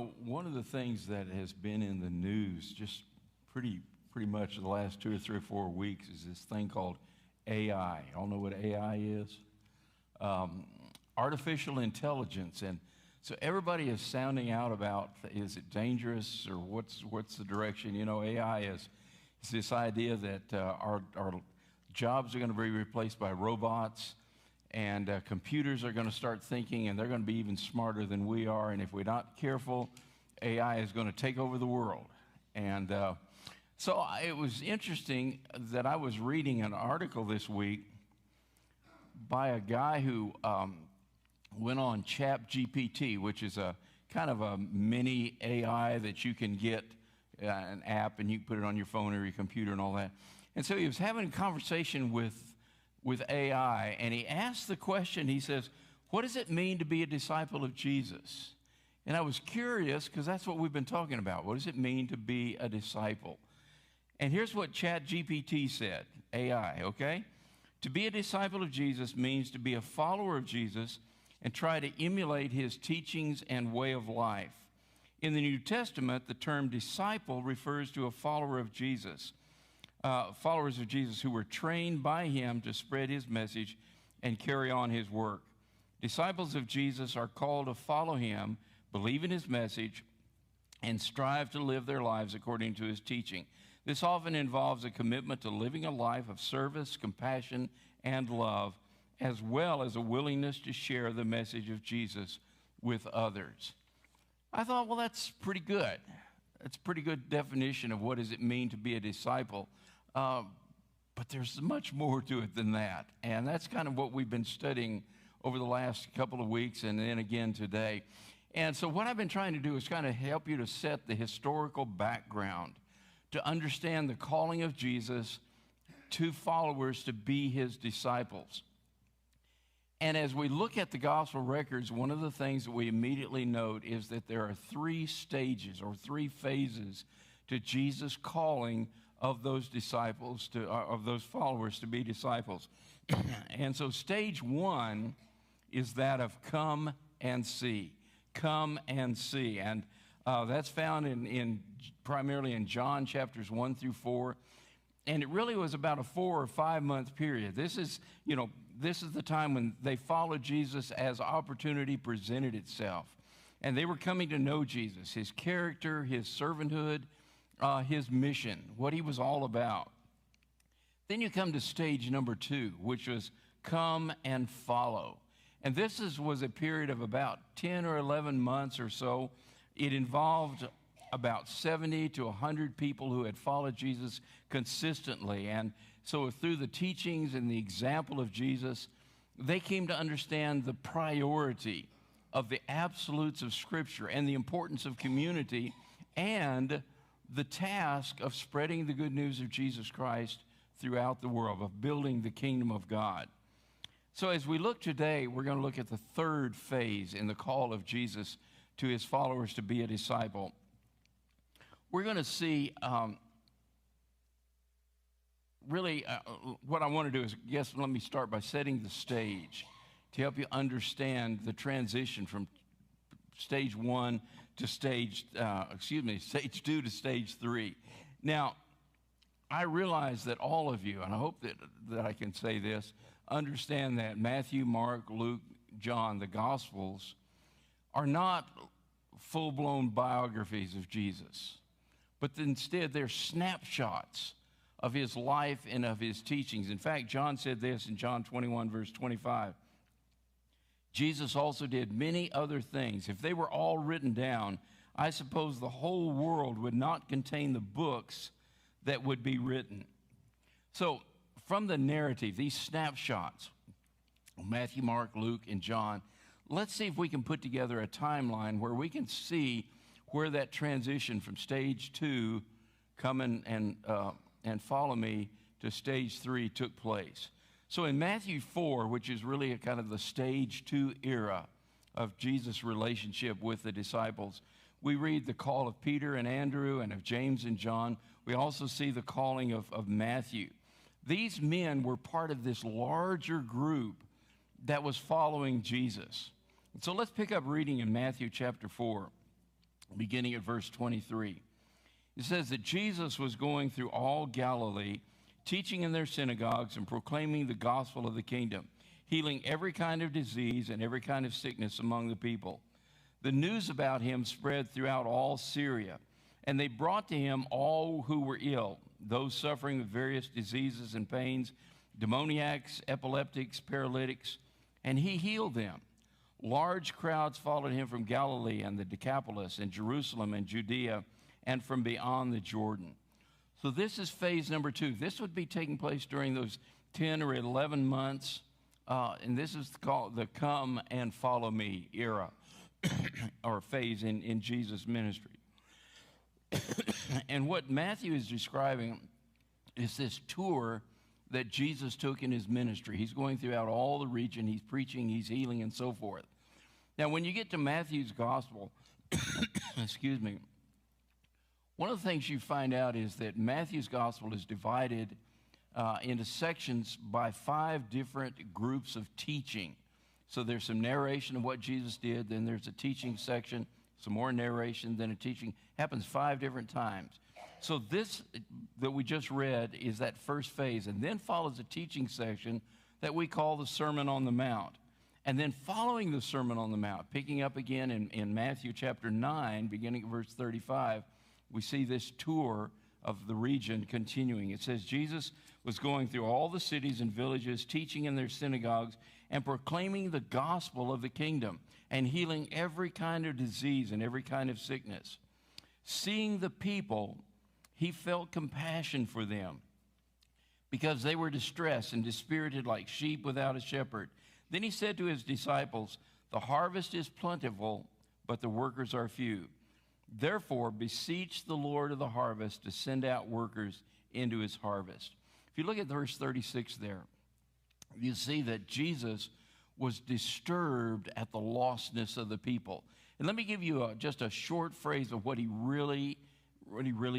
know, one of the things that has been in the news just pretty much the last 2 or 3 or 4 weeks is this thing called AI. Y'all know what AI is? Artificial intelligence. And so everybody is sounding out about, is it dangerous or what's the direction? You know, AI is this idea that our jobs are going to be replaced by robots, and computers are going to start thinking, and they're going to be even smarter than we are. And if we're not careful, AI is going to take over the world. And so it was interesting that I was reading an article this week by a guy who went on ChatGPT, which is a kind of a mini AI that you can get an app and you can put it on your phone or your computer and all that. And so he was having a conversation with AI, and he asked the question, he says, what does it mean to be a disciple of Jesus? And I was curious because that's what we've been talking about. What does it mean to be a disciple? And here's what ChatGPT said, AI, okay? To be a disciple of Jesus means to be a follower of Jesus and try to emulate his teachings and way of life. In the New Testament, the term disciple refers to a follower of Jesus, followers of Jesus who were trained by him to spread his message and carry on his work. Disciples of Jesus are called to follow him, believe in his message, and strive to live their lives according to his teaching. This often involves a commitment to living a life of service, compassion, and love, as well as a willingness to share the message of Jesus with others. I thought, well, that's pretty good. That's a pretty good definition of what does it mean to be a disciple. But there's much more to it than that. And that's kind of what we've been studying over the last couple of weeks and then again today. And so what I've been trying to do is kind of help you to set the historical background, to understand the calling of Jesus to followers to be his disciples. And as we look at the gospel records, one of the things that we immediately note is that there are 3 stages or 3 phases to Jesus' calling of those disciples, of those followers to be disciples. And so stage 1 is that of come and see. Come and see. And that's found in primarily in John chapters 1 through 4. And it really was about a 4 or 5 month period. This is the time when they followed Jesus as opportunity presented itself. And they were coming to know Jesus, his character, his servanthood, his mission, what he was all about. Then you come to stage number 2, which was come and follow. And this was a period of about 10 or 11 months or so. It involved about 70 to 100 people who had followed Jesus consistently. And so through the teachings and the example of Jesus, they came to understand the priority of the absolutes of Scripture and the importance of community and the task of spreading the good news of Jesus Christ throughout the world, of building the kingdom of God. So as we look today, we're going to look at the 3rd phase in the call of Jesus to his followers to be a disciple. We're going to see what I want to do is, let me start by setting the stage to help you understand the transition from stage 1 to stage 2 to stage 3. Now, I realize that all of you, and I hope that I can say this, understand that Matthew, Mark, Luke, John, the Gospels, are not full-blown biographies of Jesus, but instead they're snapshots of his life and of his teachings. In fact, John said this in John 21, verse 25. Jesus also did many other things. If they were all written down, I suppose the whole world would not contain the books that would be written. So from the narrative, these snapshots, Matthew, Mark, Luke, and John, let's see if we can put together a timeline where we can see where that transition from stage 2, come and follow me, to stage 3 took place. So in Matthew 4, which is really a kind of the stage 2 era of Jesus' relationship with the disciples, we read the call of Peter and Andrew and of James and John. We also see the calling of Matthew. These men were part of this larger group that was following Jesus. And so let's pick up reading in Matthew chapter 4. beginning at verse 23. It says that Jesus was going through all Galilee, teaching in their synagogues and proclaiming the gospel of the kingdom, healing every kind of disease and every kind of sickness among the people. The news about him spread throughout all Syria, and they brought to him all who were ill, those suffering with various diseases and pains, demoniacs, epileptics, paralytics, and he healed them. Large crowds followed him from Galilee and the Decapolis and Jerusalem and Judea and from beyond the Jordan. So this is phase number 2. This would be taking place during those 10 or 11 months, and this is called the come and follow me era or phase in Jesus' ministry. And what Matthew is describing is this tour that Jesus took in his ministry. He's going throughout all the region. He's preaching, he's healing, and so forth. Now, when you get to Matthew's gospel, excuse me, one of the things you find out is that Matthew's gospel is divided into sections by 5 different groups of teaching. So there's some narration of what Jesus did, then there's a teaching section, some more narration, then a teaching. Happens 5 different times. So this that we just read is that first phase, and then follows a teaching section that we call the Sermon on the Mount. And then following the Sermon on the Mount, picking up again in Matthew chapter 9, beginning at verse 35, we see this tour of the region continuing. It says, Jesus was going through all the cities and villages, teaching in their synagogues, and proclaiming the gospel of the kingdom, and healing every kind of disease and every kind of sickness. Seeing the people, he felt compassion for them, because they were distressed and dispirited like sheep without a shepherd. Then he said to his disciples, the harvest is plentiful, but the workers are few. Therefore, beseech the Lord of the harvest to send out workers into his harvest. If you look at verse 36 there, you see that Jesus was disturbed at the lostness of the people. And let me give you just a short phrase of what he really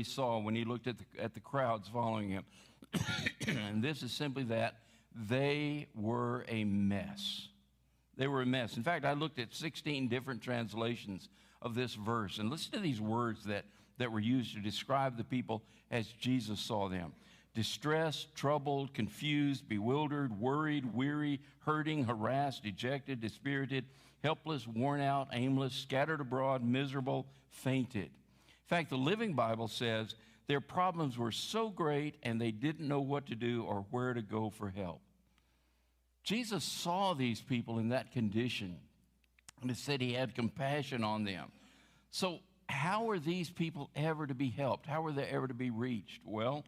saw when he looked at the crowds following him. And this is simply that they were a mess. They were a mess. In fact, I looked at 16 different translations of this verse, and listen to these words that were used to describe the people as Jesus saw them. Distressed, troubled, confused, bewildered, worried, weary, hurting, harassed, dejected, dispirited, helpless, worn out, aimless, scattered abroad, miserable, fainted. In fact, the Living Bible says their problems were so great and they didn't know what to do or where to go for help. Jesus saw these people in that condition, and it said he had compassion on them. So how are these people ever to be helped? How are they ever to be reached? Well,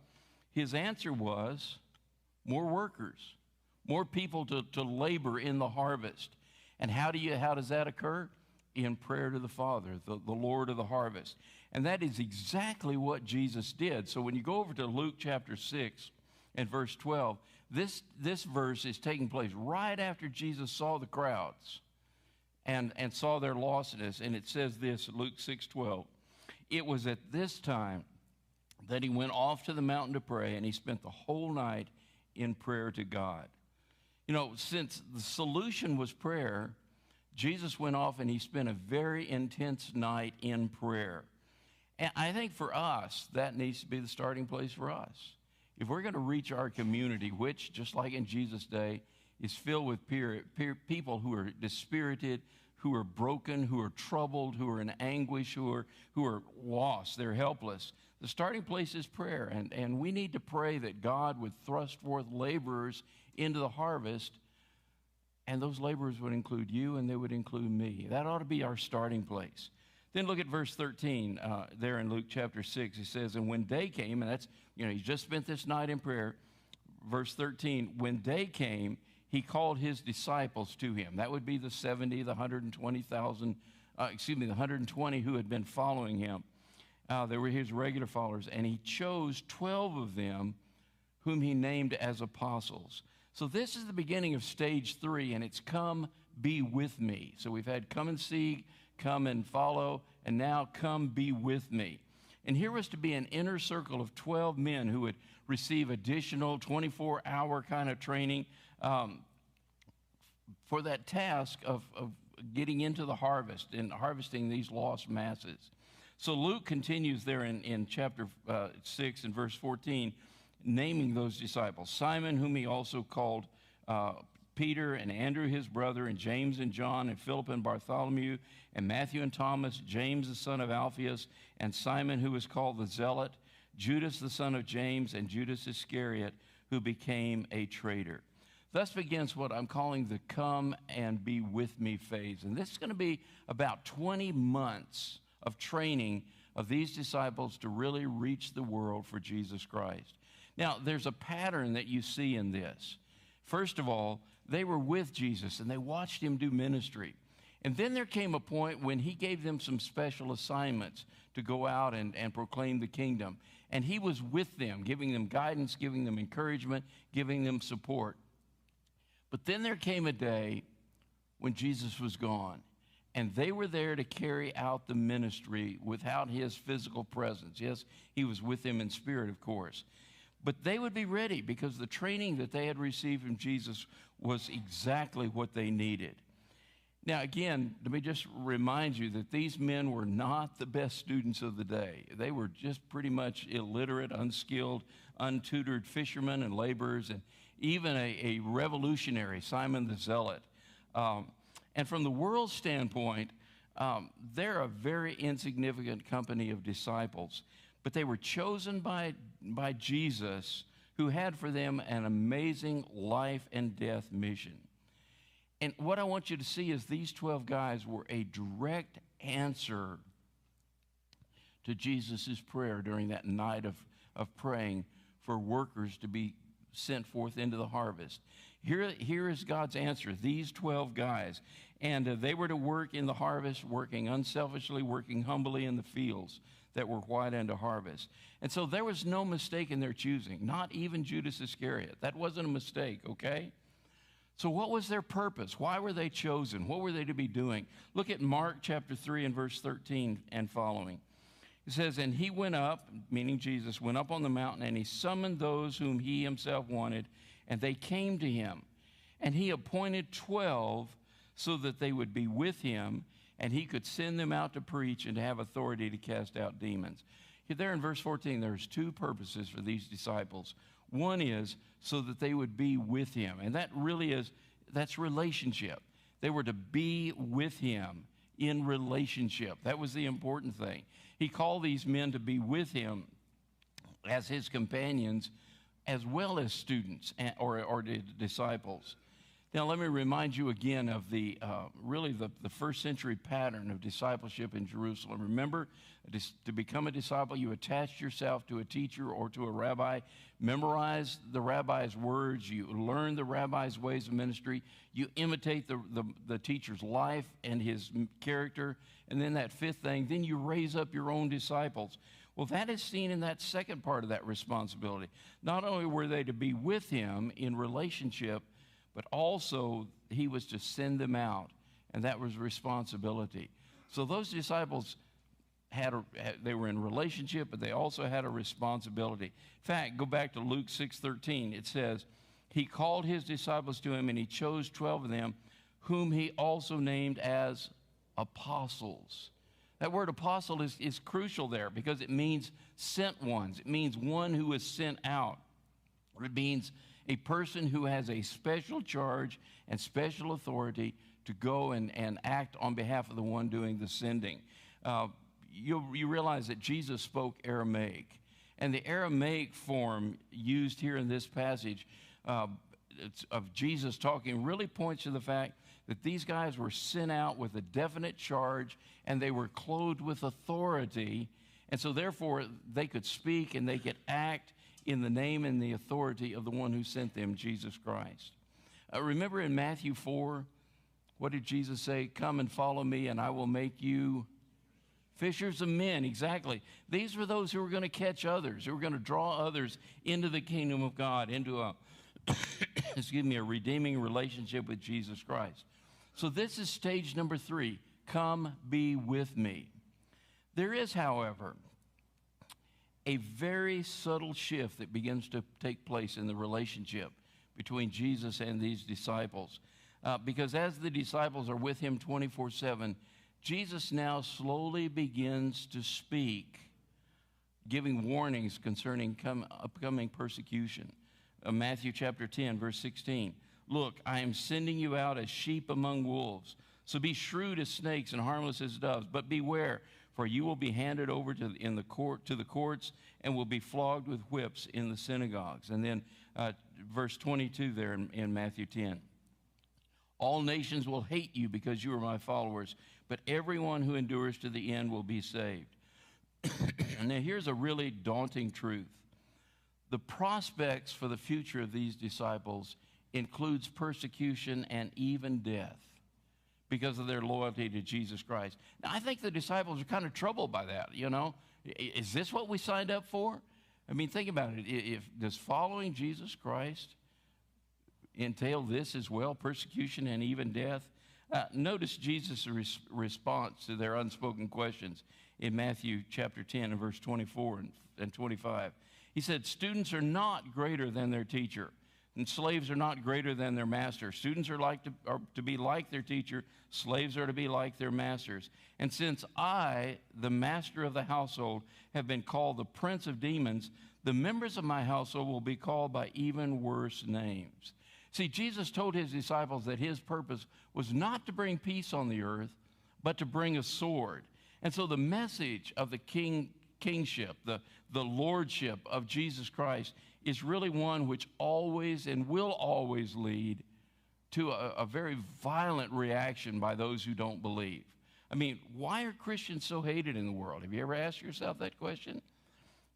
his answer was more workers, more people to labor in the harvest. And how does that occur? In prayer to the Father, the Lord of the harvest. And that is exactly what Jesus did. So when you go over to Luke chapter 6 and verse 12, this verse is taking place right after Jesus saw the crowds and saw their lostness. And it says this, Luke 6:12. It was at this time that he went off to the mountain to pray, and he spent the whole night in prayer to God. You know, since the solution was prayer, Jesus went off and he spent a very intense night in prayer. And I think for us, that needs to be the starting place for us. If we're going to reach our community, which, just like in Jesus' day, is filled with people who are dispirited, who are broken, who are troubled, who are in anguish, who are lost, they're helpless. The starting place is prayer, and we need to pray that God would thrust forth laborers into the harvest, and those laborers would include you and they would include me. That ought to be our starting place. Then look at verse 13 there in Luke chapter 6. He says, and when day came, and that's, he just spent this night in prayer. Verse 13, when day came, he called his disciples to him. That would be the 70, the 120,000, the 120 who had been following him. They were his regular followers, and he chose 12 of them whom he named as apostles. So this is the beginning of stage 3, and it's come be with me. So we've had come and see, come and follow, and now come be with me. And here was to be an inner circle of 12 men who would receive additional 24-hour kind of training for that task of getting into the harvest and harvesting these lost masses. So Luke continues there in chapter 6 and verse 14, naming those disciples. Simon, whom he also called Peter, and Andrew his brother, and James and John, and Philip and Bartholomew, and Matthew and Thomas, James the son of Alphaeus, and Simon who was called the Zealot, Judas the son of James, and Judas Iscariot, who became a traitor. Thus begins what I'm calling the come and be with me phase. And this is going to be about 20 months of training of these disciples to really reach the world for Jesus Christ. Now, there's a pattern that you see in this. First of all, they were with Jesus and they watched him do ministry. And then there came a point when he gave them some special assignments to go out and proclaim the kingdom. And he was with them, giving them guidance, giving them encouragement, giving them support. But then there came a day when Jesus was gone, and they were there to carry out the ministry without his physical presence. Yes, he was with them in spirit, of course. But they would be ready because the training that they had received from Jesus was exactly what they needed. Now, again, let me just remind you that these men were not the best students of the day. They were just pretty much illiterate, unskilled, untutored fishermen and laborers, and even a revolutionary, Simon the Zealot. And from the world's standpoint, they're a very insignificant company of disciples. But they were chosen by Jesus, who had for them an amazing life and death mission. And what I want you to see is these 12 guys were a direct answer to Jesus' prayer during that night of praying for workers to be sent forth into the harvest. Here is God's answer, these 12 guys. And they were to work in the harvest, working unselfishly, working humbly in the fields that were white unto harvest. And so there was no mistake in their choosing, not even Judas Iscariot. That wasn't a mistake, okay? So what was their purpose? Why were they chosen? What were they to be doing? Look at Mark chapter 3 and verse 13 and following. It says, and he went up, meaning Jesus, went up on the mountain, and he summoned those whom he himself wanted, and they came to him. And he appointed 12 so that they would be with him, and he could send them out to preach and to have authority to cast out demons. There in verse 14, there's two purposes for these disciples. One is so that they would be with him, and that's relationship. They were to be with him in relationship. That was the important thing. He called these men to be with him as his companions, as well as students or disciples. Now, let me remind you again of the first century pattern of discipleship in Jerusalem. Remember, to become a disciple, you attach yourself to a teacher or to a rabbi, memorize the rabbi's words, you learn the rabbi's ways of ministry, you imitate the teacher's life and his character, and then that fifth thing, then you raise up your own disciples. Well, that is seen in that second part of that responsibility. Not only were they to be with him in relationship, but also he was to send them out, and that was responsibility. So those disciples they were in relationship, but they also had a responsibility. In fact, go back to Luke 6:13. It says, he called his disciples to him, and he chose 12 of them, whom he also named as apostles. That word apostle is crucial there because it means sent ones. It means one who is sent out. It means a person who has a special charge and special authority to go and act on behalf of the one doing the sending. You realize that Jesus spoke Aramaic. And the Aramaic form used here in this passage of Jesus talking really points to the fact that these guys were sent out with a definite charge and they were clothed with authority. And so therefore they could speak and they could act in the name and the authority of the one who sent them, Jesus Christ. Remember in Matthew 4, what did Jesus say? Come and follow me and I will make you fishers of men. Exactly. These were those who were going to catch others, who were going to draw others into the kingdom of God, into a redeeming relationship with Jesus Christ. So this is stage number 3. Come be with me. There is, however, a very subtle shift that begins to take place in the relationship between Jesus and these disciples. Because as the disciples are with him 24/7, Jesus now slowly begins to speak, giving warnings concerning upcoming persecution. Matthew chapter 10, verse 16. Look, I am sending you out as sheep among wolves. So be shrewd as snakes and harmless as doves. But beware, for you will be handed over to the courts and will be flogged with whips in the synagogues. And then verse 22 there in Matthew 10. All nations will hate you because you are my followers, but everyone who endures to the end will be saved. Now here's a really daunting truth. The prospects for the future of these disciples includes persecution and even death because of their loyalty to Jesus Christ. Now, I think the disciples are kind of troubled by that, you know. Is this what we signed up for? I mean, think about it. Does following Jesus Christ entail this as well, persecution and even death? Notice Jesus' response to their unspoken questions in Matthew chapter 10 and verse 24 and 25. He said, students are not greater than their teacher, and slaves are not greater than their master. Students are to be like their teacher. Slaves are to be like their masters. And since I, the master of the household, have been called the prince of demons, the members of my household will be called by even worse names. See, Jesus told his disciples that his purpose was not to bring peace on the earth, but to bring a sword. And so the message of the kingship, the lordship of Jesus Christ is really one which always and will always lead to a very violent reaction by those who don't believe. I mean, why are Christians so hated in the world? Have you ever asked yourself that question?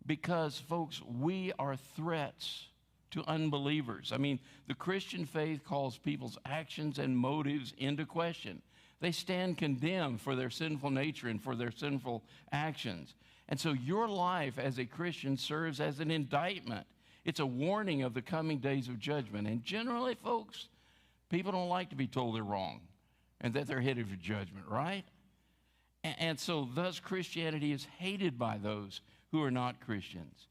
Because, folks, we are threats to unbelievers. I mean, the Christian faith calls people's actions and motives into question. They stand condemned for their sinful nature and for their sinful actions. And so your life as a Christian serves as an indictment. It's a warning of the coming days of judgment. And generally, folks, people don't like to be told they're wrong and that they're headed for judgment, right? And so thus Christianity is hated by those who are not Christians.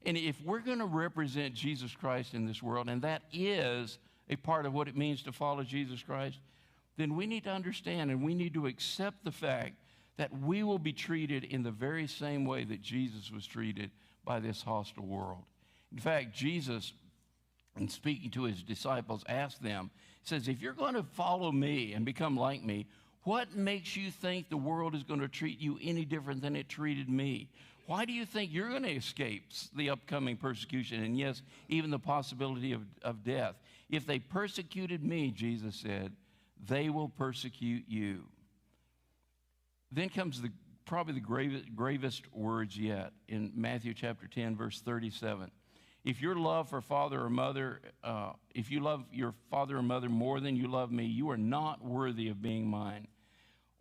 And if we're going to represent Jesus Christ in this world, and that is a part of what it means to follow Jesus Christ, then we need to understand and we need to accept the fact that we will be treated in the very same way that Jesus was treated by this hostile world. In fact, Jesus, in speaking to his disciples, asked them, he says, if you're going to follow me and become like me, what makes you think the world is going to treat you any different than it treated me? Why do you think you're going to escape the upcoming persecution and, yes, even the possibility of death? If they persecuted me, Jesus said, they will persecute you. Then comes probably the gravest words yet in Matthew chapter 10, verse 37. If your love for father or mother, if you love your father or mother more than you love me, you are not worthy of being mine.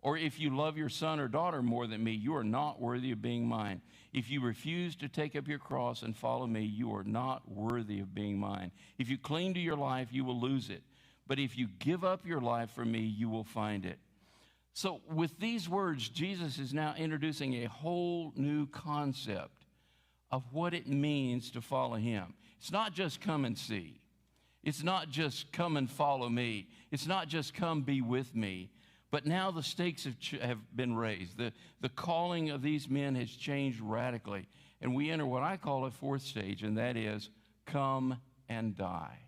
Or if you love your son or daughter more than me, you are not worthy of being mine. If you refuse to take up your cross and follow me, you are not worthy of being mine. If you cling to your life, you will lose it. But if you give up your life for me, you will find it. So with these words, Jesus is now introducing a whole new concept of what it means to follow him. It's not just come and see. It's not just come and follow me. It's not just come be with me. But now the stakes have been raised. The calling of these men has changed radically. And we enter what I call a fourth stage, and that is come and die.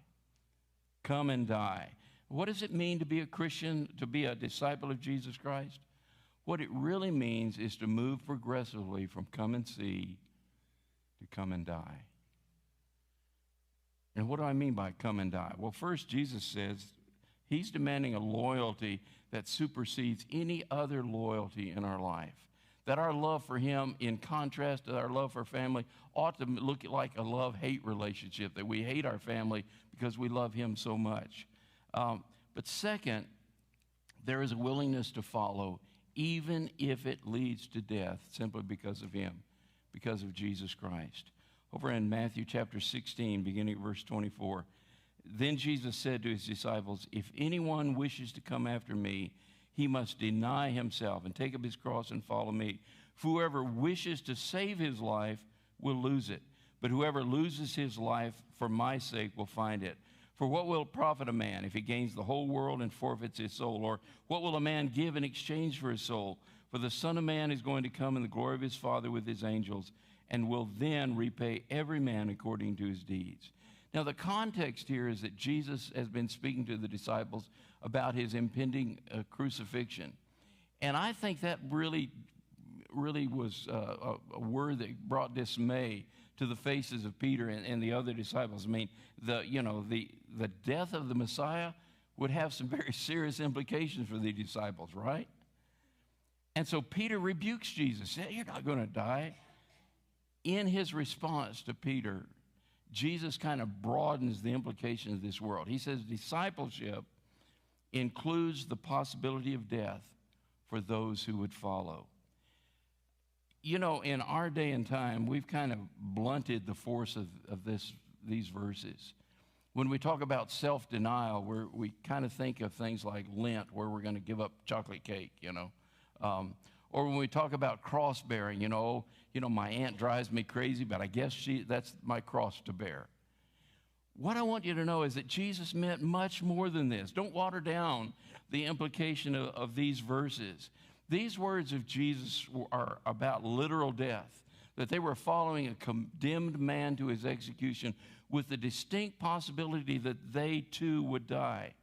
Come and die. What does it mean to be a Christian, to be a disciple of Jesus Christ? What it really means is to move progressively from come and see to come and die. And what do I mean by come and die? Well, first, Jesus says he's demanding a loyalty that supersedes any other loyalty in our life. That our love for him, in contrast to our love for family, ought to look like a love-hate relationship, that we hate our family because we love him so much. But second, there is a willingness to follow, even if it leads to death, simply because of him, because of Jesus Christ. Over in Matthew chapter 16, beginning at verse 24, then Jesus said to his disciples, if anyone wishes to come after me, he must deny himself and take up his cross and follow me. Whoever wishes to save his life will lose it, but whoever loses his life for my sake will find it. For what will it profit a man if he gains the whole world and forfeits his soul? Or what will a man give in exchange for his soul? For the Son of Man is going to come in the glory of his Father with his angels, and will then repay every man according to his deeds. Now, the context here is that Jesus has been speaking to the disciples about his impending crucifixion. And I think that really was a word that brought dismay to the faces of Peter and the other disciples. I mean, the death of the Messiah would have some very serious implications for the disciples, right? And so Peter rebukes Jesus. You're not going to die. In his response to Peter, Jesus kind of broadens the implications of this world. He says discipleship includes the possibility of death for those who would follow. You know, in our day and time, we've kind of blunted the force of these verses. When we talk about self-denial, we kind of think of things like Lent, where we're going to give up chocolate cake, or when we talk about cross-bearing, my aunt drives me crazy, but I guess that's my cross to bear. What I want you to know is that Jesus meant much more than this. Don't water down the implication of these verses. These words of Jesus are about literal death, that they were following a condemned man to his execution with the distinct possibility that they too would die.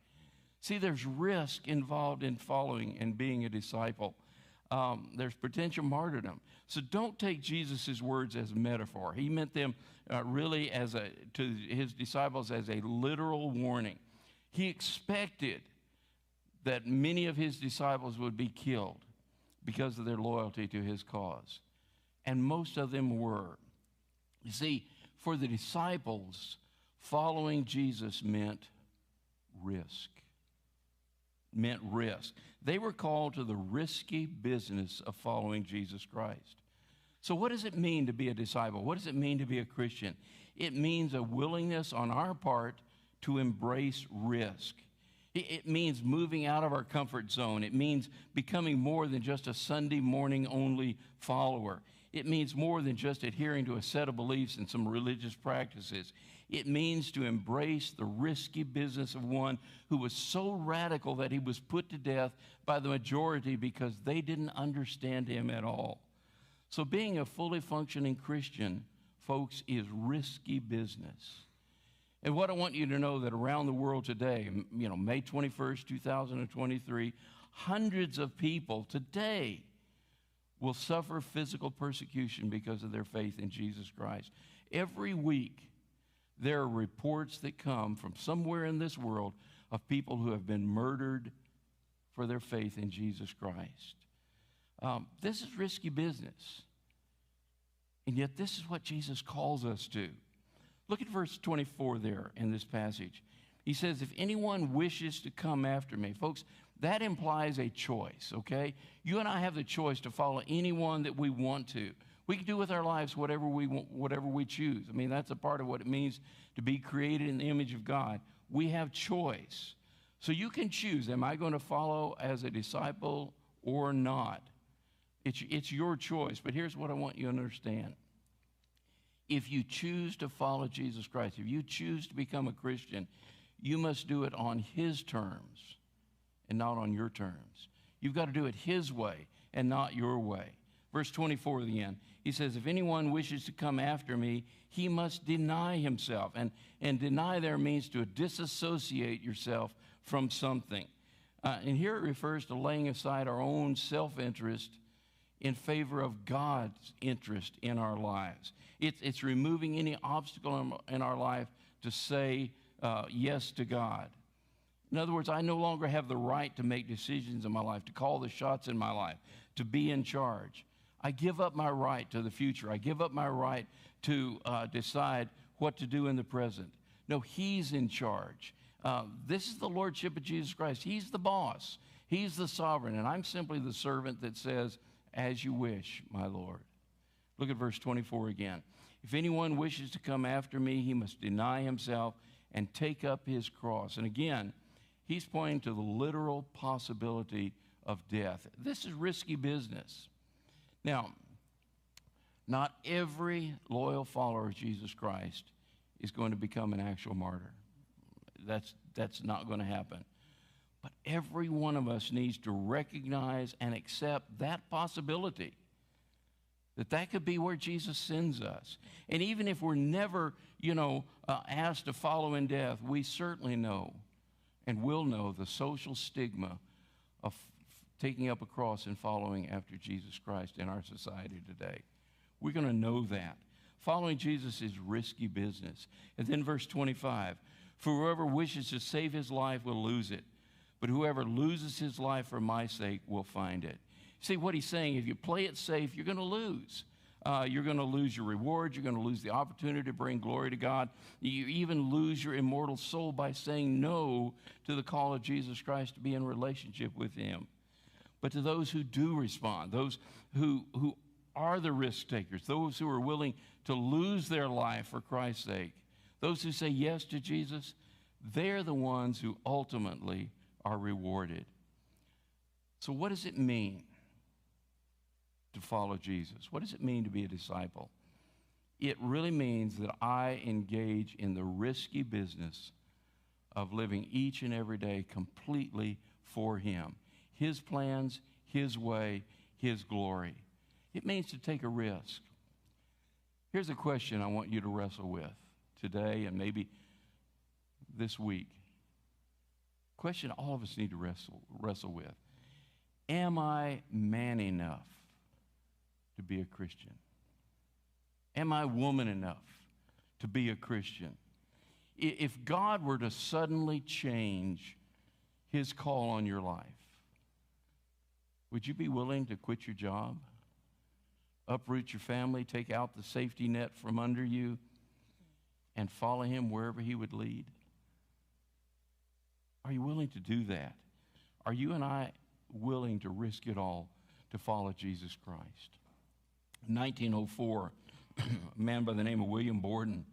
See, there's risk involved in following and being a disciple. There's potential martyrdom. So don't take Jesus' words as a metaphor. He meant them really to his disciples as a literal warning. He expected that many of his disciples would be killed because of their loyalty to his cause. And most of them were. You see, for the disciples, following Jesus meant risk. They were called to the risky business of following Jesus Christ. So what does it mean to be a disciple? What does it mean to be a Christian? It means a willingness on our part to embrace risk. It means moving out of our comfort zone. It means becoming more than just a Sunday morning only follower. It means more than just adhering to a set of beliefs and some religious practices. It means to embrace the risky business of one who was so radical that he was put to death by the majority because they didn't understand him at all. So being a fully functioning Christian, folks, is risky business. And what I want you to know that around the world today, May 21st, 2023, hundreds of people today will suffer physical persecution because of their faith in Jesus Christ. Every week, there are reports that come from somewhere in this world of people who have been murdered for their faith in Jesus Christ. This is risky business. And yet this is what Jesus calls us to. Look at verse 24 there in this passage. He says, if anyone wishes to come after me, folks, that implies a choice, okay? You and I have the choice to follow anyone that we want to. We can do with our lives whatever we want, whatever we choose. I mean, that's a part of what it means to be created in the image of God. We have choice. So you can choose, am I going to follow as a disciple or not? It's your choice, but here's what I want you to understand. If you choose to follow Jesus Christ, if you choose to become a Christian, you must do it on his terms and not on your terms. You've got to do it his way and not your way. Verse 24 at the end, he says, if anyone wishes to come after me, he must deny himself. And deny there means to disassociate yourself from something. And here it refers to laying aside our own self-interest in favor of God's interest in our lives. It's removing any obstacle in our life to say yes to God. In other words, I no longer have the right to make decisions in my life, to call the shots in my life, to be in charge. I give up my right to the future. I give up my right to decide what to do in the present. No, he's in charge. This is the lordship of Jesus Christ. He's the boss. He's the sovereign, and I'm simply the servant that says, as you wish, my Lord. Look at verse 24 again. If anyone wishes to come after me, he must deny himself and take up his cross. And again, he's pointing to the literal possibility of death. This is risky business. Now, not every loyal follower of Jesus Christ is going to become an actual martyr. that's not going to happen. But every one of us needs to recognize and accept that possibility, that could be where Jesus sends us. And even if we're never, asked to follow in death, we certainly know and will know the social stigma of taking up a cross and following after Jesus Christ in our society today. We're going to know that. Following Jesus is risky business. And then verse 25, for whoever wishes to save his life will lose it, but whoever loses his life for my sake will find it. See what he's saying, if you play it safe, you're going to lose. You're going to lose your reward. You're going to lose the opportunity to bring glory to God. You even lose your immortal soul by saying no to the call of Jesus Christ to be in relationship with him. But to those who do respond, those who are the risk takers, those who are willing to lose their life for Christ's sake, those who say yes to Jesus, they're the ones who ultimately are rewarded. So what does it mean to follow Jesus? What does it mean to be a disciple? It really means that I engage in the risky business of living each and every day completely for him. His plans, his way, his glory. It means to take a risk. Here's a question I want you to wrestle with today and maybe this week. Question all of us need to wrestle with. Am I man enough to be a Christian? Am I woman enough to be a Christian? If God were to suddenly change his call on your life, would you be willing to quit your job, uproot your family, take out the safety net from under you, and follow him wherever he would lead? Are you willing to do that? Are you and I willing to risk it all to follow Jesus Christ? In 1904, a man by the name of William Borden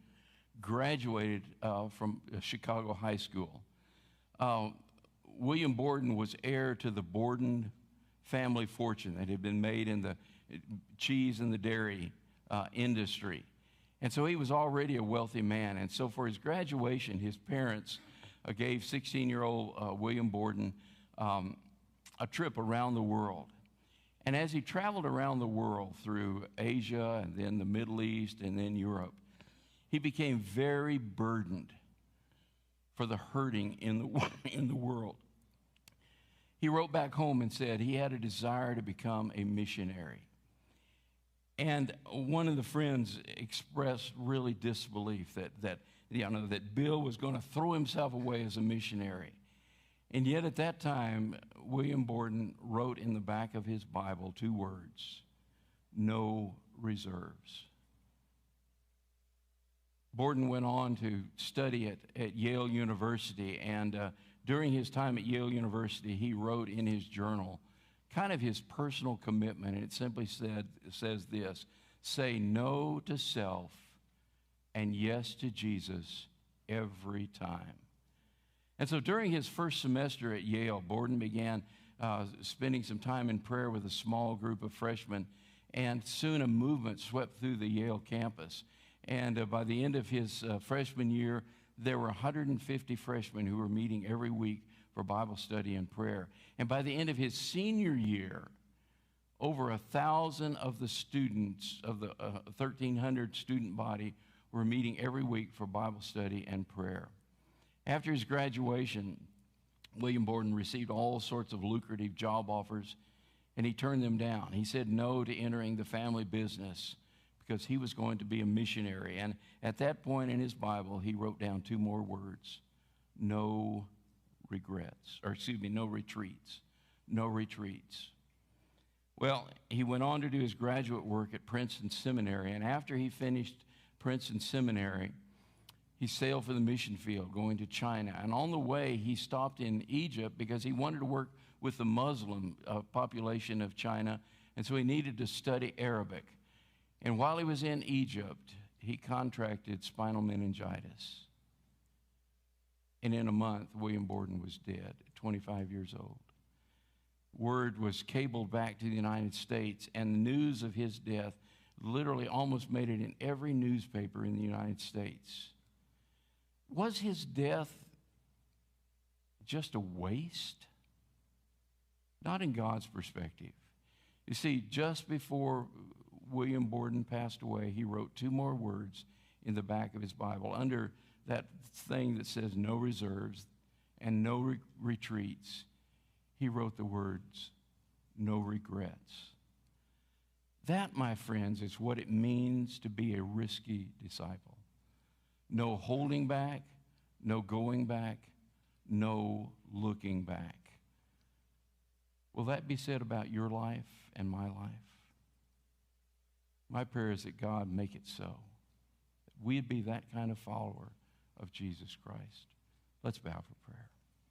graduated from Chicago High School. William Borden was heir to the Borden family fortune that had been made in the cheese and the dairy industry. And so he was already a wealthy man. And so for his graduation, his parents gave 16-year-old William Borden a trip around the world. And as he traveled around the world through Asia and then the Middle East and then Europe, he became very burdened for the hurting in the world. He wrote back home and said he had a desire to become a missionary. And one of the friends expressed really disbelief that Bill was going to throw himself away as a missionary. And yet at that time, William Borden wrote in the back of his Bible 2 words, no reserves. Borden went on to study at Yale University, and during his time at Yale University, he wrote in his journal kind of his personal commitment, and it simply says this, say no to self and yes to Jesus every time. And so during his first semester at Yale, Borden began spending some time in prayer with a small group of freshmen, and soon a movement swept through the Yale campus. And by the end of his freshman year, there were 150 freshmen who were meeting every week for Bible study and prayer. And by the end of his senior year, over 1,000 of the students of the 1,300 student body were meeting every week for Bible study and prayer. After his graduation, William Borden received all sorts of lucrative job offers, and he turned them down. He said no to entering the family business because he was going to be a missionary. And at that point in his Bible, he wrote down 2 more words, no retreats. No retreats. Well, he went on to do his graduate work at Princeton Seminary, and after he finished Princeton Seminary, he sailed for the mission field, going to China. And on the way, he stopped in Egypt because he wanted to work with the Muslim population of China, and so he needed to study Arabic. And while he was in Egypt, he contracted spinal meningitis. And in a month, William Borden was dead at 25 years old. Word was cabled back to the United States, and the news of his death literally almost made it in every newspaper in the United States. Was his death just a waste? Not in God's perspective. You see, just before William Borden passed away, he wrote 2 more words in the back of his Bible under that thing that says no reserves and no retreats. He wrote the words, no regrets. That, my friends, is what it means to be a risky disciple. No holding back, no going back, no looking back. Will that be said about your life and my life? My prayer is that God make it so. That we'd be that kind of follower of Jesus Christ. Let's bow for prayer.